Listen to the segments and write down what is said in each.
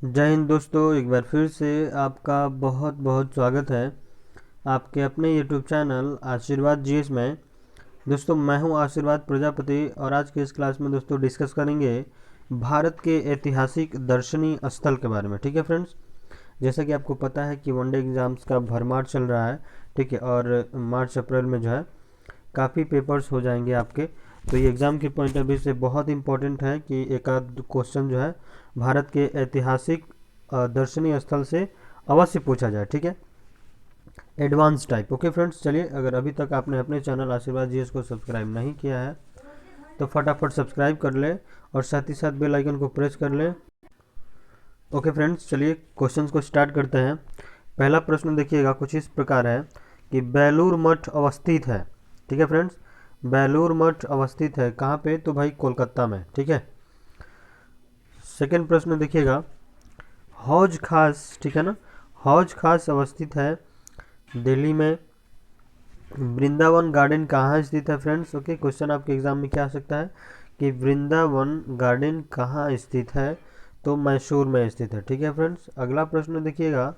जय हिंद दोस्तों, एक बार फिर से आपका बहुत बहुत स्वागत है आपके अपने यूट्यूब चैनल आशीर्वाद जीएस में। दोस्तों, मैं हूं आशीर्वाद प्रजापति और आज के इस क्लास में दोस्तों डिस्कस करेंगे भारत के ऐतिहासिक दर्शनीय स्थल के बारे में। ठीक है फ्रेंड्स, जैसा कि आपको पता है कि वनडे एग्ज़ाम्स का भरमार चल रहा है। ठीक है, और मार्च अप्रैल में जो है काफ़ी पेपर्स हो जाएंगे आपके। तो ये एग्ज़ाम के पॉइंट ऑफ व्यू से बहुत इंपॉर्टेंट है कि एक आध क्वेश्चन जो है भारत के ऐतिहासिक दर्शनीय स्थल से अवश्य पूछा जाए। ठीक है, एडवांस टाइप। ओके फ्रेंड्स, चलिए, अगर अभी तक आपने अपने चैनल आशीर्वाद जीएस को सब्सक्राइब नहीं किया है तो फटाफट सब्सक्राइब कर ले और साथ ही साथ बेल आइकन को प्रेस कर ले। ओके फ्रेंड्स, चलिए क्वेश्चंस को स्टार्ट करते हैं। पहला प्रश्न देखिएगा, कुछ इस प्रकार है कि बेलूर मठ अवस्थित है। ठीक है फ्रेंड्स, बेलूर मठ अवस्थित है कहाँ पे? तो भाई कोलकाता में। ठीक है। सेकंड प्रश्न देखिएगा, हौज खास, ठीक है ना, हौज खास अवस्थित है दिल्ली में। वृंदावन गार्डन कहाँ स्थित है फ्रेंड्स? ओके, क्वेश्चन आपके एग्जाम में क्या आ सकता है कि वृंदावन गार्डन कहाँ स्थित है? तो मैसूर में स्थित है। ठीक है फ्रेंड्स। अगला प्रश्न देखिएगा,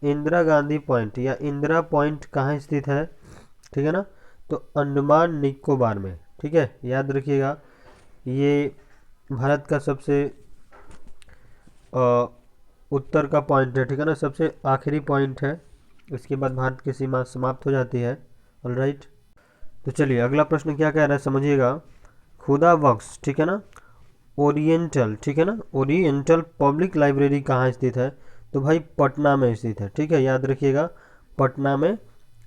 इंदिरा गांधी पॉइंट या इंदिरा पॉइंट कहाँ स्थित है? ठीक है ना, तो अंडमान निकोबार में। ठीक है, याद रखिएगा, ये भारत का सबसे उत्तर का पॉइंट है। ठीक है ना, सबसे आखिरी पॉइंट है, इसके बाद भारत की सीमा समाप्त हो जाती है। ऑलराइट, तो चलिए अगला प्रश्न क्या कह रहा है समझिएगा। खुदा बख्श, ठीक है ना, ओरिएंटल, ठीक है ना, ओरिएंटल पब्लिक लाइब्रेरी कहाँ स्थित है? तो भाई पटना में स्थित है। ठीक है, याद रखिएगा, पटना में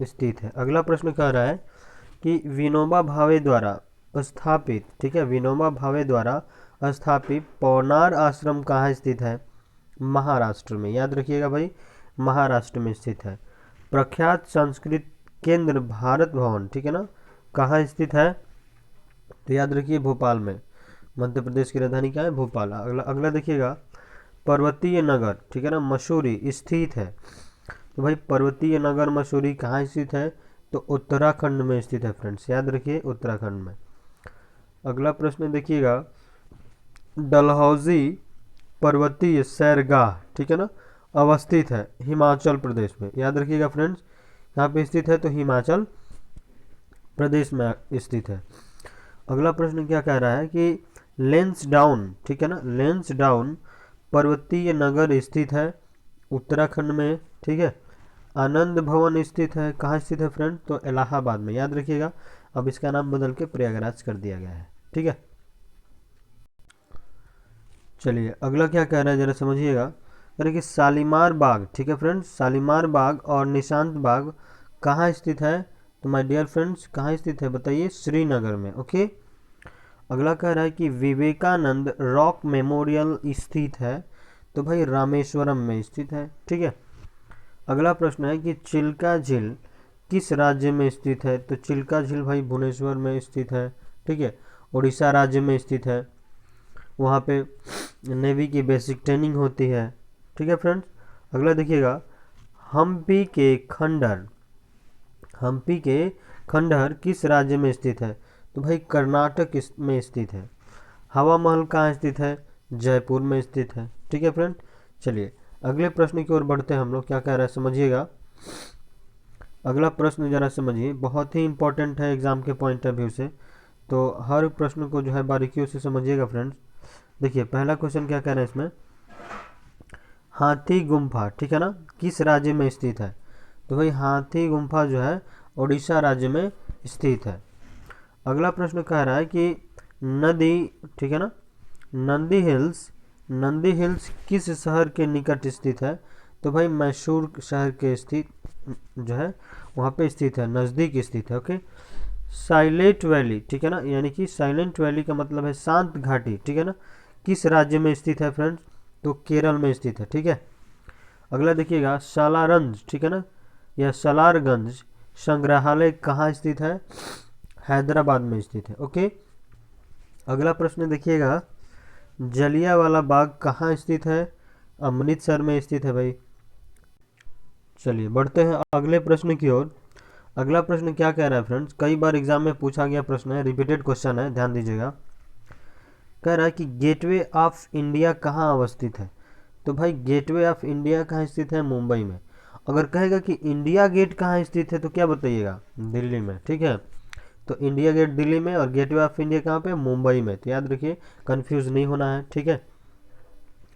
स्थित है। अगला प्रश्न कह रहा है कि विनोबा भावे द्वारा स्थापित, ठीक है, विनोबा भावे द्वारा स्थापित पौनार आश्रम कहाँ स्थित है? महाराष्ट्र में। याद रखिएगा भाई, महाराष्ट्र में स्थित है। प्रख्यात संस्कृत केंद्र भारत भवन, ठीक है ना, कहाँ स्थित है? तो याद रखिए भोपाल में। मध्य प्रदेश की राजधानी क्या है? भोपाल। अगला अगला देखिएगा, पर्वतीय नगर, ठीक है ना, मसूरी स्थित है। तो भाई पर्वतीय नगर मसूरी कहाँ स्थित है? तो उत्तराखंड में स्थित है फ्रेंड्स, याद रखिए उत्तराखंड में। अगला प्रश्न देखिएगा, डलहौजी पर्वतीय सैरगाह, ठीक है ना, अवस्थित है हिमाचल प्रदेश में। याद रखिएगा फ्रेंड्स, यहाँ पे स्थित है तो हिमाचल प्रदेश में स्थित है। अगला प्रश्न क्या कह रहा है कि लेंसडाउन, ठीक है ना, लेंसडाउन पर्वतीय नगर स्थित है उत्तराखंड में। ठीक है। आनंद भवन स्थित है कहाँ स्थित है फ्रेंड? तो इलाहाबाद में। याद रखिएगा, अब इसका नाम बदल के प्रयागराज कर दिया गया है। ठीक है, चलिए अगला क्या कह रहा है जरा समझिएगा। कह रहे कि शालीमार बाग, ठीक है फ्रेंड्स, शालीमार बाग और निशांत बाग कहाँ स्थित है? तो माय डियर फ्रेंड्स, कहाँ स्थित है बताइए? श्रीनगर में। ओके। अगला कह रहा है कि विवेकानंद रॉक मेमोरियल स्थित है। तो भाई रामेश्वरम में स्थित है। ठीक है। अगला प्रश्न है कि चिल्का झील किस राज्य में स्थित है? तो चिल्का झील भाई भुवनेश्वर में स्थित है। ठीक है, उड़ीसा राज्य में स्थित है। वहाँ पे नेवी की बेसिक ट्रेनिंग होती है। ठीक है फ्रेंड्स। अगला देखिएगा, हम्पी के खंडहर, हम्पी के खंडहर किस राज्य में स्थित है? तो भाई कर्नाटक में स्थित है। हवा महल कहाँ स्थित है? जयपुर में स्थित है। ठीक है फ्रेंड, चलिए अगले प्रश्न की ओर बढ़ते हैं हम लोग। क्या कह रहा है समझिएगा। अगला प्रश्न जरा समझिए, बहुत ही इंपॉर्टेंट है एग्जाम के पॉइंट ऑफ व्यू से, तो हर प्रश्न को जो है बारीकियों से समझिएगा फ्रेंड्स। देखिए पहला क्वेश्चन क्या कह रहा है इसमें, हाथी गुम्फा, ठीक है ना, किस राज्य में स्थित है? तो भाई हाथी गुम्फा जो है उड़ीसा राज्य में स्थित है। अगला प्रश्न कह रहा है कि नदी, ठीक है ना, नंदी हिल्स, नंदी हिल्स किस शहर के निकट स्थित है? तो भाई मैसूर शहर के स्थित जो है वहाँ पे स्थित है, नज़दीक स्थित है। ओके। साइलेंट वैली, ठीक है ना, यानी कि साइलेंट वैली का मतलब है शांत घाटी, ठीक है ना, किस राज्य में स्थित है फ्रेंड्स? तो केरल में स्थित है। ठीक है। अगला देखिएगा, सालारंज, ठीक है ना, या सलारगंज संग्रहालय कहाँ स्थित है? हैदराबाद में स्थित है। ओके। अगला प्रश्न देखिएगा, जलियांवाला बाग कहाँ स्थित है? अमृतसर में स्थित है भाई। चलिए बढ़ते हैं अगले प्रश्न की ओर। अगला प्रश्न क्या कह रहा है फ्रेंड्स, कई बार एग्जाम में पूछा गया प्रश्न है, रिपीटेड क्वेश्चन है, ध्यान दीजिएगा। कह रहा है कि गेटवे ऑफ इंडिया कहाँ अवस्थित है? तो भाई गेटवे ऑफ इंडिया कहाँ स्थित है? मुंबई में। अगर कहेगा कि इंडिया गेट कहाँ स्थित है तो क्या बताइएगा? दिल्ली में, ठीक है। तो इंडिया गेट दिल्ली में और गेटवे ऑफ इंडिया कहाँ पे? मुंबई में। तो याद रखिए, कंफ्यूज नहीं होना है, ठीक है।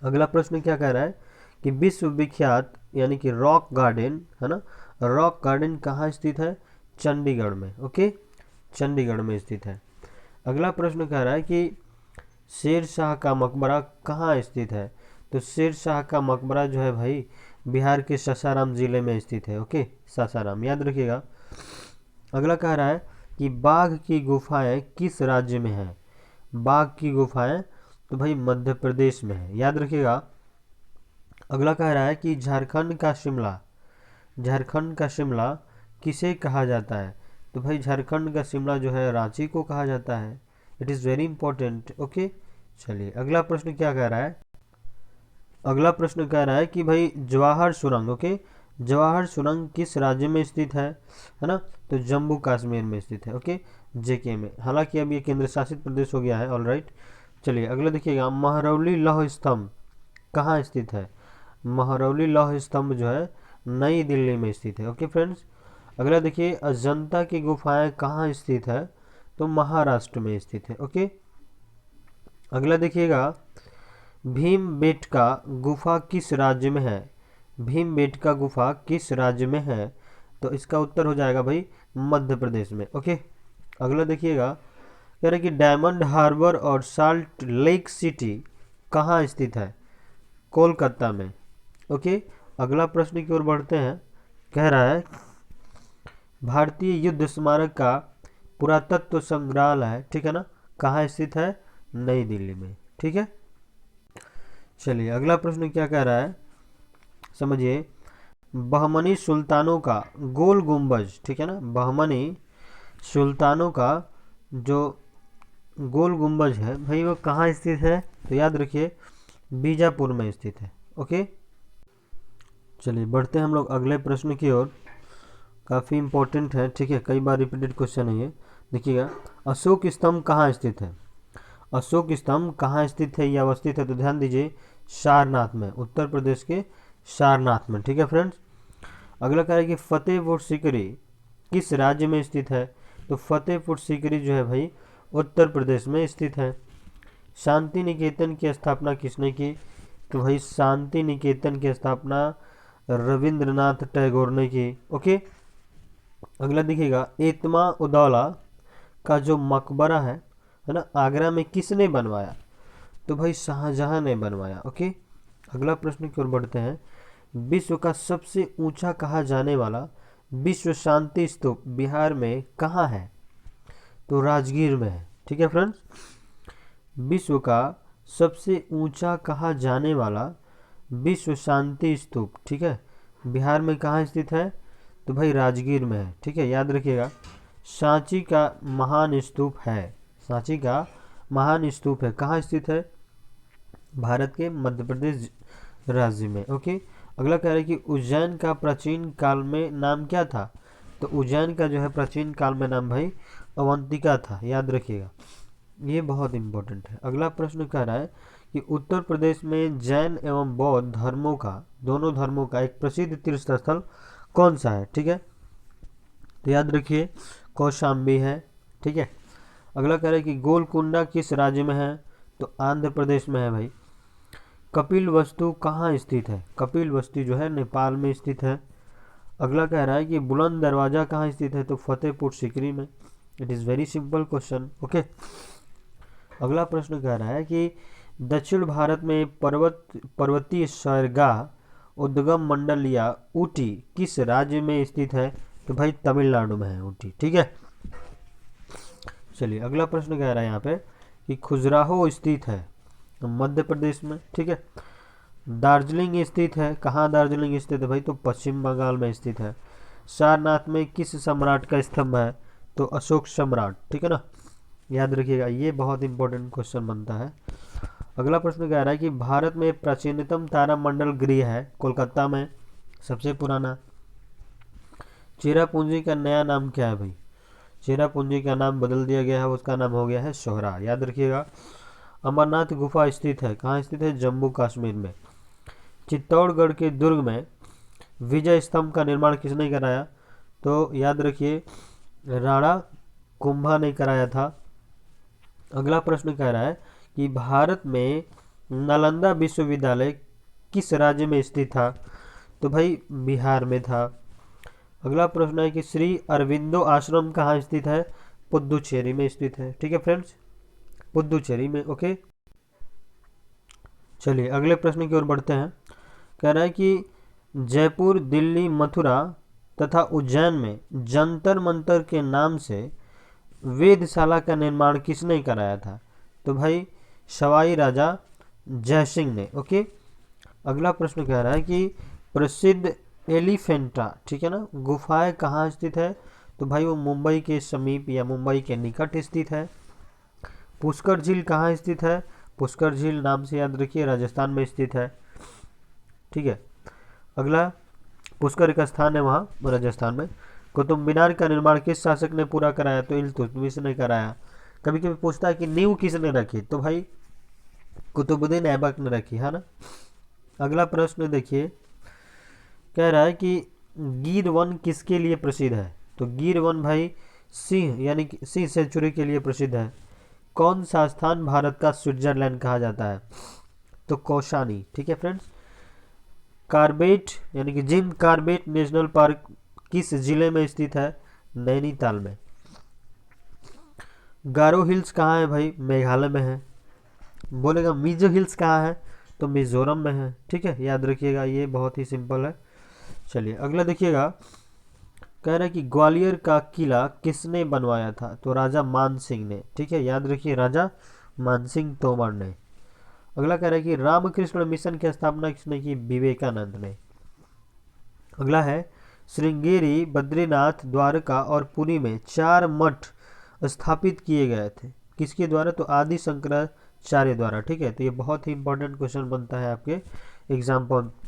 अगला प्रश्न क्या कह रहा है कि विश्व विख्यात यानी कि रॉक गार्डन, है ना, रॉक गार्डन कहाँ स्थित है? चंडीगढ़ में। ओके, चंडीगढ़ में स्थित है। अगला प्रश्न कह रहा है कि शेर शाह का मकबरा कहाँ स्थित है? तो शेर शाह का मकबरा जो है भाई बिहार के सासाराम जिले में स्थित है। ओके, सासाराम, याद रखिएगा। अगला कह रहा है कि बाघ की गुफाएं किस राज्य में है? बाघ की गुफाएं तो भाई मध्य प्रदेश में है, याद रखिएगा। अगला कह रहा है कि झारखंड का शिमला, झारखंड का शिमला किसे कहा जाता है? तो भाई झारखंड का शिमला जो है रांची को कहा जाता है। It is very important. Okay, चलिए अगला प्रश्न क्या कह रहा है? अगला प्रश्न कह रहा है कि भाई जवाहर सुरंग, ओके, जवाहर सुरंग किस राज्य में स्थित है ना? तो जम्मू कश्मीर में स्थित है। ओके, जेके में। हालांकि अब ये केंद्र शासित प्रदेश हो गया है। ऑल राइट, चलिए अगला देखिएगा, महरौली लौह स्तंभ कहाँ स्थित है? महरौली लौह स्तंभ जो है नई दिल्ली में स्थित है। ओके फ्रेंड्स, अगला देखिए, अजंता की गुफाएं कहाँ स्थित है? तो महाराष्ट्र में स्थित है। ओके, अगला देखिएगा, भीमबेटका गुफा किस राज्य में है? भीमबेटका गुफा किस राज्य में है? तो इसका उत्तर हो जाएगा भाई मध्य प्रदेश में। ओके, अगला देखिएगा, कह रहे कि डायमंड हार्बर और साल्ट लेक सिटी कहाँ स्थित है? कोलकाता में। ओके, अगला प्रश्न की ओर बढ़ते हैं। कह रहा है भारतीय युद्ध स्मारक का पुरातत्व संग्रहालय, ठीक है ना, कहाँ स्थित है? नई दिल्ली में। ठीक है, चलिए अगला प्रश्न क्या कह रहा है, समझिए। बहमनी सुल्तानों का गोल गुंबज, ठीक है ना, बहमनी सुल्तानों का जो गोल गुंबज है भाई वो कहाँ स्थित है? तो याद रखिए बीजापुर में स्थित है। ओके, चलिए बढ़ते हैं हम लोग अगले प्रश्न की ओर। काफ़ी इंपॉर्टेंट है, ठीक है, कई बार रिपीटेड क्वेश्चन है ये। देखिएगा, अशोक स्तंभ कहाँ स्थित है? अशोक स्तंभ कहाँ स्थित है या अवस्थित है? तो ध्यान दीजिए सारनाथ में, उत्तर प्रदेश के सारनाथ में। ठीक है फ्रेंड्स, अगला कह रहा है कि फतेहपुर सीकरी किस राज्य में स्थित है? तो फतेहपुर सीकरी जो है भाई उत्तर प्रदेश में स्थित है। शांति निकेतन की स्थापना किसने की? तो भाई शांति निकेतन की स्थापना रविंद्रनाथ टैगोर ने की। ओके, अगला देखिएगा, एतमा उदौला का जो मकबरा है ना, आगरा में किसने बनवाया? तो भाई शाहजहां ने बनवाया। ओके, अगला प्रश्न की ओर बढ़ते हैं। विश्व का सबसे ऊंचा कहा जाने वाला विश्व शांति स्तूप बिहार में कहाँ है? तो राजगीर में है। ठीक है फ्रेंड्स, विश्व का सबसे ऊंचा कहा जाने वाला विश्व शांति स्तूप, ठीक है, बिहार में कहाँ स्थित है? तो भाई राजगीर में है। ठीक है, याद रखिएगा, सांची का महान स्तूप है, सांची का महान स्तूप है, कहाँ स्थित है? भारत के मध्य प्रदेश राज्य में। ओके, अगला कह रहा है कि उज्जैन का प्राचीन काल में नाम क्या था? तो उज्जैन का जो है प्राचीन काल में नाम भाई अवंतिका था, याद रखिएगा, ये बहुत इंपॉर्टेंट है। अगला प्रश्न कह रहा है कि उत्तर प्रदेश में जैन एवं बौद्ध धर्मों का, दोनों धर्मों का एक प्रसिद्ध तीर्थ स्थल कौन सा है? ठीक है, तो याद रखिए कौशाम्बी है। ठीक है, अगला कह रहा है कि गोलकुंडा किस राज्य में है? तो आंध्र प्रदेश में है भाई। कपिल वस्तु कहाँ स्थित है? कपिल वस्तु जो है नेपाल में स्थित है। अगला कह रहा है कि बुलंद दरवाजा कहाँ स्थित है? तो फतेहपुर सीकरी में। It is very simple question. Okay, अगला प्रश्न कह रहा है कि दक्षिण भारत में पर्वतीय सैरगाह उद्गम मंडल या ऊटी किस राज्य में स्थित है? तो भाई तमिलनाडु में है ऊटी। ठीक है, चलिए अगला प्रश्न कह रहा है यहाँ पे कि खजुराहो स्थित है मध्य प्रदेश में। ठीक है, दार्जिलिंग स्थित है, कहाँ दार्जिलिंग स्थित है भाई? तो पश्चिम बंगाल में स्थित है। सारनाथ में किस सम्राट का स्तंभ है? तो अशोक सम्राट। ठीक है ना, याद रखिएगा, ये बहुत इंपॉर्टेंट क्वेश्चन बनता है। अगला प्रश्न कह रहा है कि भारत में प्राचीनतम तारामंडल गृह है कोलकाता में, सबसे पुराना। चेरापूंजी का नया नाम क्या है भाई? चेरापूंजी का नाम बदल दिया गया है, उसका नाम हो गया है सोहरा, याद रखिएगा। अमरनाथ गुफा स्थित है, कहाँ स्थित है? जम्मू कश्मीर में। चित्तौड़गढ़ के दुर्ग में विजय स्तंभ का निर्माण किसने कराया? तो याद रखिए राणा कुंभा ने कराया था। अगला प्रश्न कह रहा है कि भारत में नालंदा विश्वविद्यालय किस राज्य में स्थित था? तो भाई बिहार में था। अगला प्रश्न है कि श्री अरविंदो आश्रम कहाँ स्थित है? पुदुचेरी में स्थित है। ठीक है फ्रेंड्स, पुदुचेरी में। ओके, चलिए अगले प्रश्न की ओर बढ़ते हैं। कह रहा है कि जयपुर, दिल्ली, मथुरा तथा उज्जैन में जंतर मंतर के नाम से वेधशाला का निर्माण किसने कराया था? तो भाई सवाई राजा जयसिंह ने। ओके, अगला प्रश्न कह रहा है कि प्रसिद्ध एलिफेंटा, ठीक है ना, गुफाएं कहाँ स्थित है? तो भाई वो मुंबई के समीप या मुंबई के निकट स्थित है। पुष्कर झील कहाँ स्थित है? पुष्कर झील नाम से याद रखिए राजस्थान में स्थित है। ठीक है, अगला पुष्कर का स्थान है वहाँ राजस्थान में। कुतुब मीनार का निर्माण किस शासक ने पूरा कराया? तो इल्तुतमिश ने कराया। कभी कभी पूछता है कि नींव किसने रखी? तो भाई कुतुबुद्दीन ऐबक ने रखी है ना। अगला प्रश्न देखिए, कह रहा है कि गिर वन किसके लिए प्रसिद्ध है? तो गिर वन भाई सिंह यानी कि सिंह सेंचुरी के लिए प्रसिद्ध है। कौन सा स्थान भारत का स्विट्जरलैंड कहा जाता है? तो कौशानी। ठीक है फ्रेंड्स, कार्बेट यानी कि जिम कार्बेट नेशनल पार्क किस जिले में स्थित है? नैनीताल में। गारो हिल्स कहाँ है भाई? मेघालय में है। बोलेगा मिजो हिल्स कहाँ है? तो मिजोरम में है। ठीक है, याद रखिएगा, ये बहुत ही सिंपल है। चलिए अगला देखिएगा, कह रहा है कि ग्वालियर का किला किसने बनवाया था? तो राजा मान सिंह ने। ठीक है, याद रखिए राजा मान सिंह तोमर ने। अगला कह रहा है कि रामकृष्ण मिशन की स्थापना किसने की? विवेकानंद ने। अगला है श्रृंगेरी, बद्रीनाथ, द्वारका और पुरी में 4 मठ स्थापित किए गए थे, किसके द्वारा? तो आदि शंकराचार्य द्वारा। ठीक है, तो ये बहुत ही इंपॉर्टेंट क्वेश्चन बनता है आपके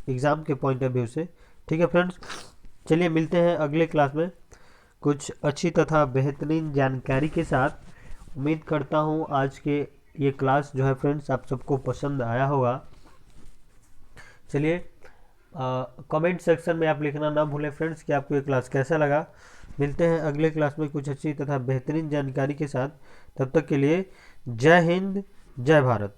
एग्जाम के पॉइंट ऑफ व्यू से। ठीक है फ्रेंड्स, चलिए मिलते हैं अगले क्लास में कुछ अच्छी तथा बेहतरीन जानकारी के साथ। उम्मीद करता हूँ आज के ये क्लास जो है फ्रेंड्स आप सबको पसंद आया होगा। चलिए कमेंट सेक्शन में आप लिखना ना भूलें फ्रेंड्स कि आपको ये क्लास कैसा लगा। मिलते हैं अगले क्लास में कुछ अच्छी तथा बेहतरीन जानकारी के साथ। तब तक के लिए जय हिंद, जय भारत।